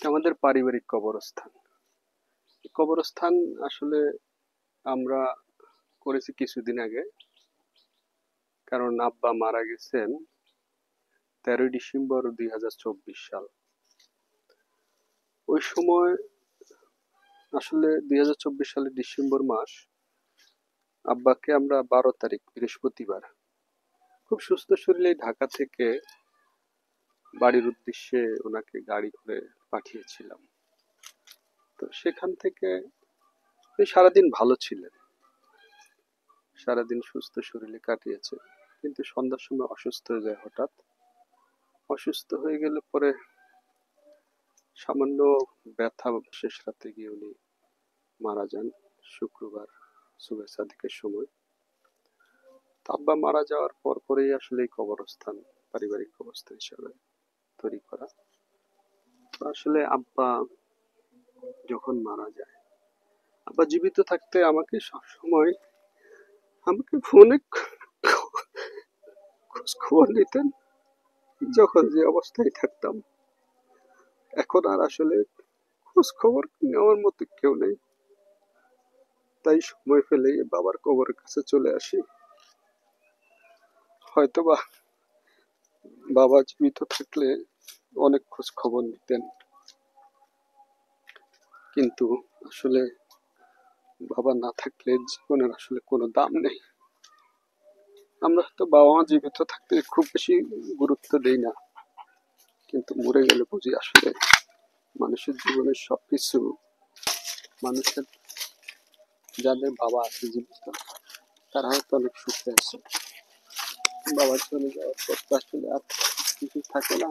আমাদের পারিবারিক কবরস্থান। কবরস্থান আসলে আমরা করেছি কিছুদিন আগে, কারণ আব্বা মারা গেছেন 13 ডিসেম্বর 2024 সাল। ওই সময় আসলে 2024 সালের ডিসেম্বর মাস আব্বাকে আমরা 12 তারিখ বৃহস্পতিবার খুব সুস্থ শরীরে ঢাকা থেকে বাড়ির উদ্দেশ্যে ওনাকে গাড়ি করে পাঠিয়েছিলাম। তো সেখান থেকে সারাদিন ভালো ছিলেন, সারাদিন সুস্থ শরীরে কাটিয়েছে, কিন্তু সন্ধ্যার সময় অসুস্থ হয়ে যায়। হঠাৎ অসুস্থ হয়ে গেলে পরে সামান্য ব্যথা, শেষ রাতে গিয়ে উনি মারা যান শুক্রবার সুবহ সাদিকের সময়। আব্বা মারা যাওয়ার পর পরেই আসলে এই কবরস্থান পারিবারিক কবরস্থান হিসাবে তৈরি করা। আসলে আব্বা যখন মারা যায়, আব্বা জীবিত থাকতে আমাকে সবসময় ফোনে খোঁজ খবর নিতেন যখন যে অবস্থায় থাকতাম। এখন আর আসলে খোঁজ খবর নেওয়ার মতো কেউ নেই, তাই সময় পেলেই বাবার কবরের কাছে চলে আসি। হয়তোবা বাবা জীবিত থাকলে অনেক খোঁজ খবর নিতেন, কিন্তু আসলে বাবা না থাকলে জীবনের আসলে কোনো দাম নেই। আমরা তো বাবা মা জীবিত থাকতে খুব বেশি গুরুত্ব দেই না, কিন্তু মরে গেলে বুঝি আসলে মানুষের জীবনের সবকিছু, মানুষের যাদের বাবা আছে জীবিত তারা হয়তো অনেক সুখে আছে। বাবা চলে যাওয়ার পর আসলে আর কিছু থাকে না।